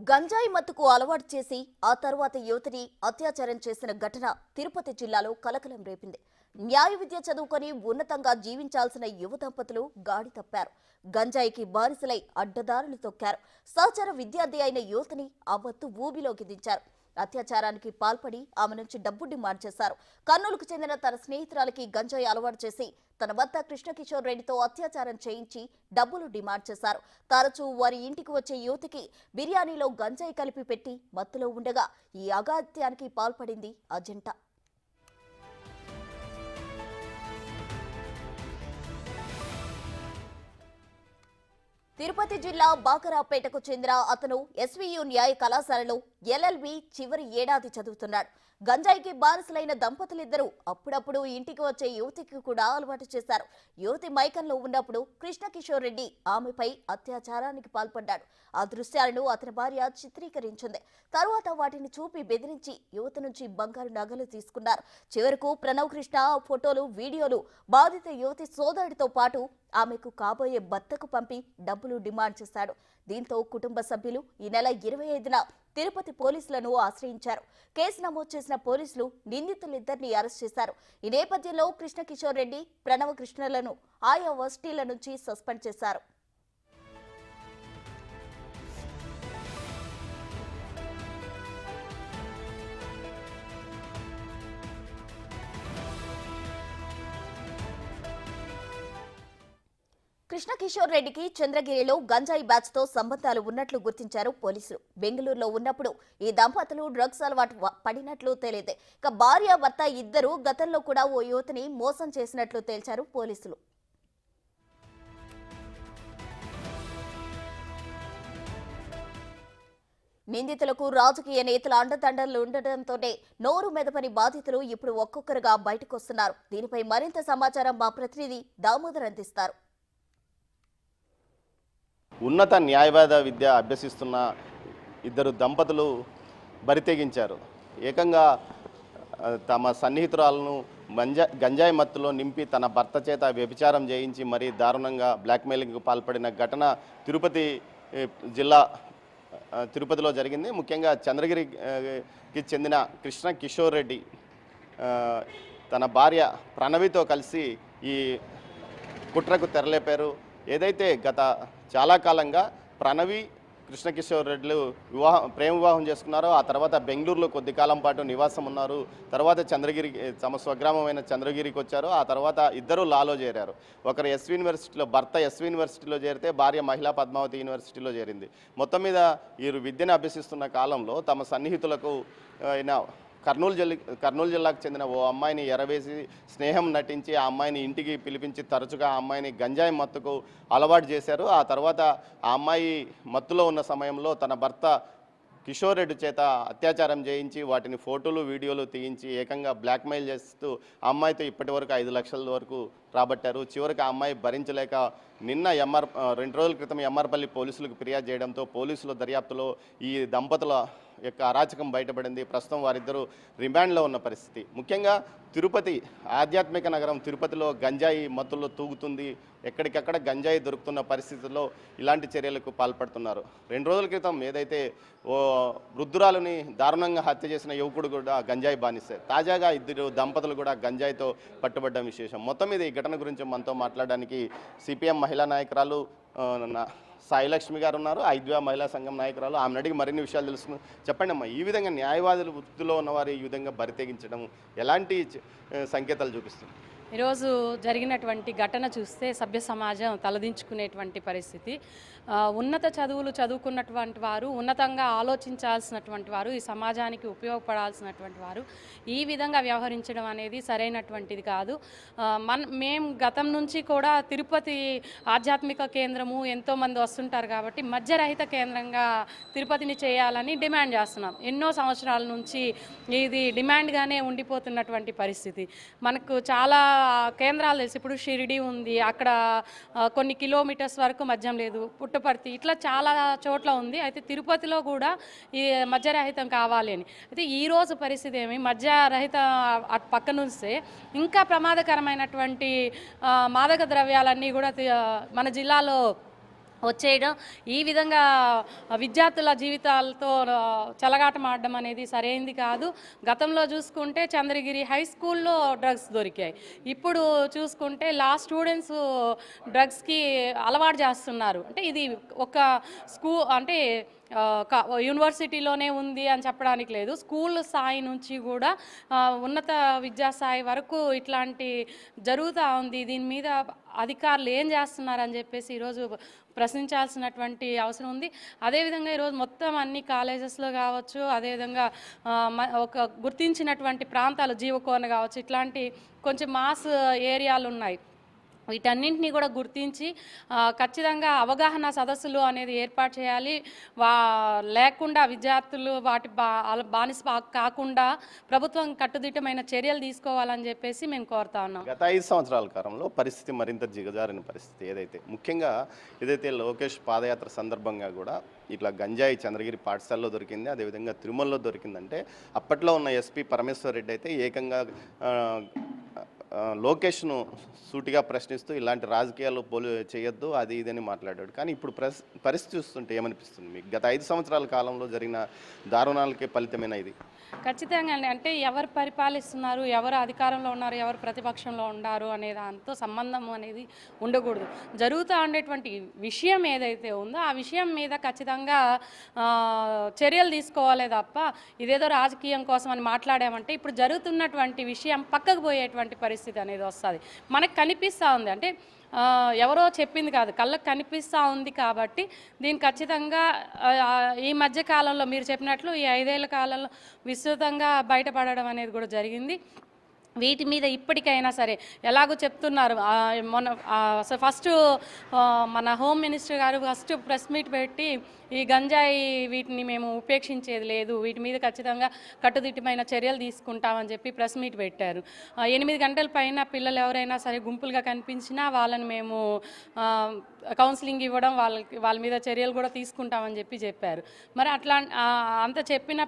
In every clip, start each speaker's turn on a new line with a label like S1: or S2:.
S1: గంజాయి మత్తుకు అలవాటు చేసి ఆ తర్వాత యువతిని అత్యాచారం చేసిన ఘటన తిరుపతి జిల్లాలో కలకలం రేపింది. న్యాయ విద్య చదువుకొని ఉన్నతంగా జీవించాల్సిన యువ దంపతులు గాడి తప్పారు. గంజాయికి బానిసలై అడ్డదారులు తొక్కారు. సహచర విద్యార్థి అయిన యువతిని ఆ మత్తు ఊబిలోకి దించారు. అత్యాచారానికి పాల్పడి ఆమె నుంచి డబ్బు డిమాండ్ చేశారు. కర్నూలుకు చెందిన తన స్నేహితురాలికి గంజాయి అలవాటు చేసి తన భర్త కృష్ణకిషోర్ రెడ్డితో అత్యాచారం చేయించి డబ్బులు డిమాండ్ చేశారు. తరచూ వారి ఇంటికి వచ్చే యువతికి బిర్యానీలో గంజాయి కలిపి పెట్టి మత్తులో ఉండగా ఈ అగాత్యానికి పాల్పడింది ఆ జంట. తిరుపతి జిల్లా బాకరాపేటకు చెందిన అతను ఎస్వీయు న్యాయ కళాశాలలో ఎల్ఎల్బి చివరి ఏడాది చదువుతున్నాడు. గంజాయికి బానిసలైన దంపతులిద్దరూ అప్పుడప్పుడు ఇంటికి వచ్చే యువతికి కూడా అలవాటు చేశారు. యువతి మైకంలో ఉన్నప్పుడు కృష్ణకిషోర్ రెడ్డి ఆమెపై అత్యాచారానికి పాల్పడ్డాడు. ఆ దృశ్యాలను అతని భార్య చిత్రీకరించింది. తరువాత వాటిని చూపి బెదిరించి యువతి నుంచి బంగారు నగలు తీసుకున్నారు. చివరకు ప్రణవ్ కృష్ణ ఫోటోలు, వీడియోలు బాధిత యువతి సోదరుడితో పాటు ఆమెకు కాబోయే భర్తకు పంపి డబ్బులు డిమాండ్ చేశాడు. దీంతో కుటుంబ సభ్యులు ఈ నెల 25న తిరుపతి పోలీసులను ఆశ్రయించారు. కేసు నమోదు చేసిన పోలీసులు నిందితులిద్దరిని అరెస్ట్ చేశారు. ఈ నేపథ్యంలో కృష్ణకిషోర్ రెడ్డి, ప్రణవ కృష్ణలను ఆయా వర్సిటీల నుంచి సస్పెండ్ చేశారు. కృష్ణకిషోర్ రెడ్డికి చంద్రగిరిలో గంజాయి బ్యాచ్ తో సంబంధాలు ఉన్నట్లు గుర్తించారు పోలీసులు. బెంగళూరులో ఉన్నప్పుడు ఈ దంపతులు డ్రగ్స్ అలవాటు పడినట్లు తేలింది. ఇక భార్య భర్త ఇద్దరు గతంలో కూడా ఓ యువతిని మోసం చేసినట్లు తేల్చారు పోలీసులు. నిందితులకు రాజకీయ నేతల అండదండలు ఉండటంతోనే నోరు మెదపని బాధితులు ఇప్పుడు ఒక్కొక్కరుగా బయటకొస్తున్నారు. దీనిపై మరింత సమాచారం మా ప్రతినిధి దామోదర్ అందిస్తారు.
S2: ఉన్నత న్యాయవాద విద్య అభ్యసిస్తున్న ఇద్దరు దంపతులు బరితెగించారు. ఏకంగా తమ సన్నిహితురాలను గంజాయి మత్తులో నింపి తన భర్త చేత వ్యభిచారం చేయించి మరీ దారుణంగా బ్లాక్మెయిలింగ్కు పాల్పడిన ఘటన తిరుపతిలో జరిగింది. ముఖ్యంగా చంద్రగిరికి చెందిన కృష్ణకిషోర్ రెడ్డి తన భార్య ప్రణవితో కలిసి ఈ కుట్రకు తెరలేపారు. ఏదైతే గత చాలా కాలంగా ప్రణవి కృష్ణకిషోర్ రెడ్డిలు ప్రేమ వివాహం చేసుకున్నారో ఆ తర్వాత బెంగళూరులో కొద్ది కాలం పాటు నివాసం ఉన్నారు. తర్వాత తమ స్వగ్రామమైన చంద్రగిరికి వచ్చారు. ఆ తర్వాత ఇద్దరు లాలో చేరారు. ఒకరు భర్త ఎస్వి యూనివర్సిటీలో చేరితే భార్య మహిళా పద్మావతి యూనివర్సిటీలో చేరింది. మొత్తం మీద వీరు విద్యను అభ్యసిస్తున్న కాలంలో తమ సన్నిహితులకు కర్నూలు జిల్లాకు చెందిన ఓ అమ్మాయిని ఎరవేసి స్నేహం నటించి ఆ అమ్మాయిని ఇంటికి పిలిపించి తరచుగా ఆ అమ్మాయిని గంజాయి మత్తుకు అలవాటు చేశారు. ఆ తర్వాత ఆ అమ్మాయి మత్తులో ఉన్న సమయంలో తన భర్త కిషోర్ రెడ్డి చేత అత్యాచారం చేయించి వాటిని ఫోటోలు, వీడియోలు తీయించి ఏకంగా బ్లాక్మెయిల్ చేస్తూ ఆ అమ్మాయితో ఇప్పటి వరకు 5 లక్షల వరకు రాబట్టారు. చివరికి ఆ అమ్మాయి భరించలేక నిన్న 2 రోజుల క్రితం ఎమ్మార్పల్లి పోలీసులకు ఫిర్యాదు చేయడంతో పోలీసుల దర్యాప్తులో ఈ దంపతుల యొక్క అరాచకం బయటపడింది. ప్రస్తుతం వారిద్దరూ రిమాండ్లో ఉన్న పరిస్థితి. ముఖ్యంగా తిరుపతి ఆధ్యాత్మిక నగరం తిరుపతిలో గంజాయి మత్తులో తూగుతుంది. ఎక్కడికక్కడ గంజాయి దొరుకుతున్న పరిస్థితుల్లో ఇలాంటి చర్యలకు పాల్పడుతున్నారు. 2 రోజుల క్రితం ఏదైతే ఓ వృద్ధురాలని దారుణంగా హత్య చేసిన యువకుడు కూడా గంజాయి బానిసే. తాజాగా ఇద్దరు దంపతులు కూడా గంజాయితో పట్టుబడ్డం విశేషం. మొత్తం మీద ఈ ఘటన గురించి మనతో మాట్లాడడానికి సిపిఎం మహిళా నాయకురాలు సాయిలక్ష్మి గారు ఉన్నారు. ఐద్వా మహిళా సంఘం నాయకురాలు. ఆమెను అడిగి మరిన్ని విషయాలు తెలుసుకుని చెప్పండి అమ్మా, ఈ విధంగా న్యాయవాదులు వృత్తిలో ఉన్నవారు ఈ విధంగా బరితెగించడం ఎలాంటి సంకేతాలు చూపిస్తుంది?
S3: ఈరోజు జరిగినటువంటి ఘటన చూస్తే సభ్య సమాజం తలదించుకునేటువంటి పరిస్థితి. ఉన్నత చదువులు చదువుకున్నటువంటి వారు, ఉన్నతంగా ఆలోచించాల్సినటువంటి వారు, ఈ సమాజానికి ఉపయోగపడాల్సినటువంటి వారు ఈ విధంగా వ్యవహరించడం అనేది సరైనటువంటిది కాదు. మేము గతం నుంచి కూడా తిరుపతి ఆధ్యాత్మిక కేంద్రము ఎంతోమంది వస్తుంటారు కాబట్టి మద్యరహిత కేంద్రంగా తిరుపతిని చేయాలని డిమాండ్ చేస్తున్నాం. ఎన్నో సంవత్సరాల నుంచి ఇది డిమాండ్గానే ఉండిపోతున్నటువంటి పరిస్థితి. మనకు చాలా కేంద్రాలు తెలుసు. ఇప్పుడు షిరిడి ఉంది, అక్కడ కొన్ని కిలోమీటర్స్ వరకు మద్యం లేదు. పుట్టపర్తి ఇట్లా చాలా చోట్ల ఉంది. అయితే తిరుపతిలో కూడా ఈ మద్యరహితం కావాలి అని. అయితే ఈరోజు పరిస్థితి ఏమి, మద్యరహిత అటు పక్కన ఉంటే ఇంకా ప్రమాదకరమైనటువంటి మాదక ద్రవ్యాలన్నీ కూడా మన జిల్లాలో వచ్చేయడం, ఈ విధంగా విద్యార్థుల జీవితాలతో చెలగాటమాడడం అనేది సరైంది కాదు. గతంలో చూసుకుంటే చంద్రగిరి హై స్కూల్లో డ్రగ్స్ దొరికాయి. ఇప్పుడు చూసుకుంటే స్టూడెంట్స్ డ్రగ్స్కి అలవాటు చేస్తున్నారు. అంటే ఇది ఒక అంటే యూనివర్సిటీలోనే ఉంది అని చెప్పడానికి లేదు. స్కూల్ స్థాయి నుంచి కూడా ఉన్నత విద్యాస్థాయి వరకు ఇట్లాంటి జరుగుతూ ఉంది. దీని మీద అధికారులు ఏం చేస్తున్నారని చెప్పేసి ఈరోజు ప్రశ్నించాల్సినటువంటి అవసరం ఉంది. అదేవిధంగా ఈరోజు మొత్తం అన్ని కాలేజెస్లో కావచ్చు, అదేవిధంగా ఒక గుర్తించినటువంటి ప్రాంతాలు జీవకోన కావచ్చు, ఇట్లాంటి కొంచెం మాస్ ఏరియాలు ఉన్నాయి. వీటన్నింటినీ కూడా గుర్తించి ఖచ్చితంగా అవగాహన సదస్సులు అనేది ఏర్పాటు చేయాలి. లేకుండా విద్యార్థులు వాటి బానిస కాకుండా ప్రభుత్వం కట్టుదిట్టమైన చర్యలు తీసుకోవాలని చెప్పేసి మేము కోరుతా ఉన్నాం.
S2: గత 5 సంవత్సరాల కాలంలో పరిస్థితి మరింత దిగజారిన పరిస్థితి. ఏదైతే ఏదైతే లోకేష్ పాదయాత్ర సందర్భంగా కూడా ఇట్లా గంజాయి చంద్రగిరి పాఠశాలలో దొరికింది, అదేవిధంగా తిరుమలలో దొరికిందంటే అప్పట్లో ఉన్న ఎస్పీ పరమేశ్వర్ రెడ్డి అయితే ఏకంగా లోకేష్ను సూటిగా ప్రశ్నిస్తూ ఇలాంటి రాజకీయాలు చేయొద్దు అది ఇదని మాట్లాడాడు. కానీ ఇప్పుడు పరిస్థితి చూస్తుంటే ఏమనిపిస్తుంది మీకు? గత 5 సంవత్సరాల కాలంలో జరిగిన దారుణాలకే ఫలితమైన ఇది.
S3: ఖచ్చితంగా అండి. అంటే ఎవరు పరిపాలిస్తున్నారు, ఎవరు అధికారంలో ఉన్నారు, ఎవరు ప్రతిపక్షంలో ఉన్నారు అనే దాంతో సంబంధం అనేది ఉండకూడదు. జరుగుతూ ఉండేటువంటి విషయం ఏదైతే ఉందో ఆ విషయం మీద ఖచ్చితంగా చర్యలు తీసుకోవాలే తప్ప ఇదేదో రాజకీయం కోసం అని మాట్లాడామంటే ఇప్పుడు జరుగుతున్నటువంటి విషయం పక్కకు పోయేటువంటి పరిస్థితి అనేది వస్తుంది. మనకు కనిపిస్తూ ఉంది. అంటే ఎవరో చెప్పింది కాదు, కళ్ళకు కనిపిస్తూ ఉంది. కాబట్టి దీన్ని ఖచ్చితంగా ఈ మధ్య కాలంలో మీరు చెప్పినట్లు ఈ 5 ఏళ్ల కాలంలో విస్తృతంగా బయటపడడం అనేది కూడా జరిగింది. వీటి మీద ఇప్పటికైనా సరే ఎలాగో చెప్తున్నారు. ఫస్ట్ మన హోమ్ మినిస్టర్ గారు ఫస్ట్ ప్రెస్ మీట్ పెట్టి ఈ గంజాయి వీటిని మేము ఉపేక్షించేది లేదు, వీటి మీద ఖచ్చితంగా కట్టుదిట్టమైన చర్యలు తీసుకుంటామని చెప్పి ప్రెస్ మీట్ పెట్టారు. 8 గంటల పైన పిల్లలు ఎవరైనా సరే గుంపులుగా కనిపించినా వాళ్ళని మేము కౌన్సిలింగ్ ఇవ్వడం, వాళ్ళ మీద చర్యలు కూడా తీసుకుంటామని చెప్పారు. మరి అట్లా అంత చెప్పిన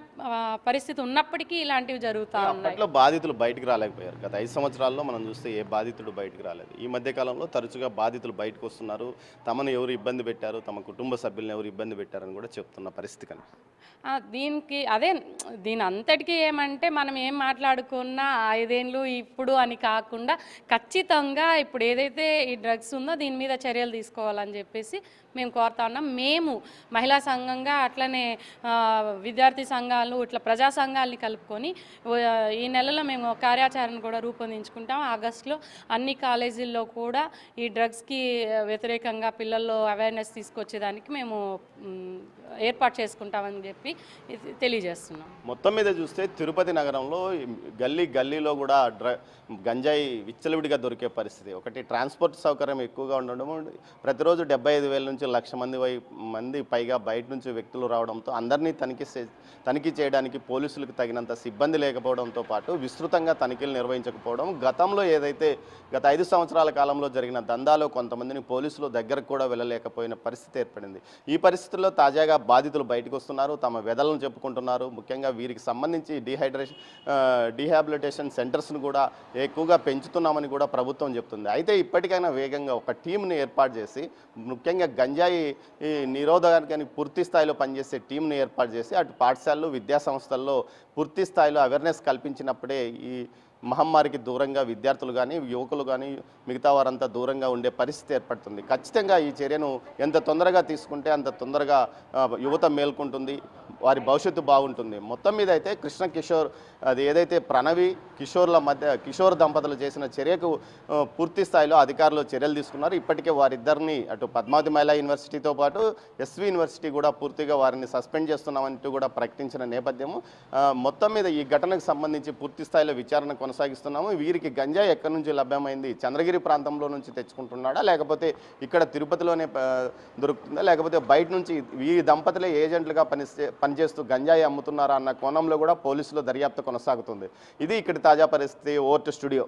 S3: పరిస్థితి ఉన్నప్పటికీ ఇలాంటివి జరుగుతూ ఉన్నాయి.
S2: బాధితులు బయటకు రాలేకపోయారు. గత 5 సంవత్సరాల్లో మనం చూస్తే ఏ బాధితుడు బయటకు రాలేదు. ఈ మధ్యకాలంలో తరచుగా బాధితులు బయటకు వస్తున్నారు. తమను ఎవరు ఇబ్బంది పెట్టారు, తమ కుటుంబ సభ్యులను ఎవరు ఇబ్బంది పెట్టారని కూడా చెప్తున్న పరిస్థితి కానీ
S3: దీని అంతటికీ ఏమంటే మనం ఏం మాట్లాడుకున్నా 5 ఏళ్ళు ఇప్పుడు అని కాకుండా ఖచ్చితంగా ఇప్పుడు ఏదైతే ఈ డ్రగ్స్ ఉందో దీని మీద చర్యలు తీసుకోవాలని చెప్పేసి మేము కోరుతా ఉన్నాం. మేము మహిళా సంఘంగా అట్లనే విద్యార్థి సంఘాలు ఇట్లా ప్రజా సంఘాలని కలుపుకొని ఈ నెలలో మేము కార్యాచరణ కూడా రూపొందించుకుంటాం. ఆగస్టులో అన్ని కాలేజీల్లో కూడా ఈ డ్రగ్స్కి వ్యతిరేకంగా పిల్లల్లో అవేర్నెస్ తీసుకొచ్చేదానికి మేము ఏర్పాటు చేసుకుంటామని చెప్పి తెలియజేస్తున్నాం.
S2: మొత్తం మీద చూస్తే తిరుపతి నగరంలో గల్లీలో కూడా గంజాయి విచ్చలవిడిగా దొరికే పరిస్థితి. ఒకటి ట్రాన్స్పోర్ట్ సౌకర్యం ఎక్కువగా ఉండడం, ప్రతిరోజు 75,000 నుంచి 1,00,000 మంది పైగా బయట నుంచి వ్యక్తులు రావడంతో అందరినీ తనిఖీ చేయడానికి పోలీసులకు తగినంత సిబ్బంది లేకపోవడంతో పాటు విస్తృతంగా తనిఖీలు నిర్వహించకపోవడం, గతంలో ఏదైతే గత 5 సంవత్సరాల కాలంలో జరిగిన దందాలో కొంతమందిని పోలీసులు దగ్గరకు కూడా వెళ్ళలేకపోయిన పరిస్థితి ఏర్పడింది. ఈ పరిస్థితుల్లో తాజాగా బాధితులు బయటకు వస్తున్నారు, తమ వెదలను చెప్పుకుంటున్నారు. ముఖ్యంగా వీరికి సంబంధించి డీహాబిలిటేషన్ సెంటర్స్ను కూడా ఎక్కువగా పెంచుతున్నామని కూడా ప్రభుత్వం చెప్తుంది. అయితే ఇప్పటికైనా వేగంగా ఒక టీంని ఏర్పాటు చేసి, ముఖ్యంగా గంజాయి నిరోధకానికి పూర్తి స్థాయిలో పనిచేసే టీంని ఏర్పాటు చేసి అటు పాఠశాలలు విద్యా సంస్థల్లో పూర్తి స్థాయిలో అవేర్నెస్ కల్పించినప్పుడే ఈ మహమ్మారికి దూరంగా విద్యార్థులు కానీ యువకులు కానీ మిగతా వారంతా దూరంగా ఉండే పరిస్థితి ఏర్పడుతుంది. ఖచ్చితంగా ఈ చర్యను ఎంత తొందరగా తీసుకుంటే అంత తొందరగా యువత మేల్కొంటుంది, వారి భవిష్యత్తు బాగుంటుంది. మొత్తం మీద అయితే కృష్ణ కిషోర్ అది ఏదైతే ప్రణవి కిషోర్ దంపతులు చేసిన చర్యకు పూర్తి స్థాయిలో అధికారులు చర్యలు తీసుకున్నారు. ఇప్పటికే వారిద్దరిని అటు పద్మావతి మహిళా యూనివర్సిటీతో పాటు ఎస్వి యూనివర్సిటీ కూడా పూర్తిగా వారిని సస్పెండ్ చేస్తున్నామంటూ కూడా ప్రకటించిన నేపథ్యము. మొత్తం మీద ఈ ఘటనకు సంబంధించి పూర్తి స్థాయిలో విచారణ కొనసాగిస్తున్నాము. వీరికి గంజాయి ఎక్కడి నుంచి లభ్యమైంది, చంద్రగిరి ప్రాంతంలో నుంచి తెచ్చుకుంటున్నాడా, లేకపోతే ఇక్కడ తిరుపతిలోనే దొరుకుతుందా, లేకపోతే బయట నుంచి ఈ దంపతులే ఏజెంట్లుగా పనిచేస్తూ గంజాయి అమ్ముతున్నారా అన్న కోణంలో కూడా పోలీసులు దర్యాప్తు కొనసాగుతుంది. ఇది ఇక్కడ తాజా పరిస్థితి. Over to studio.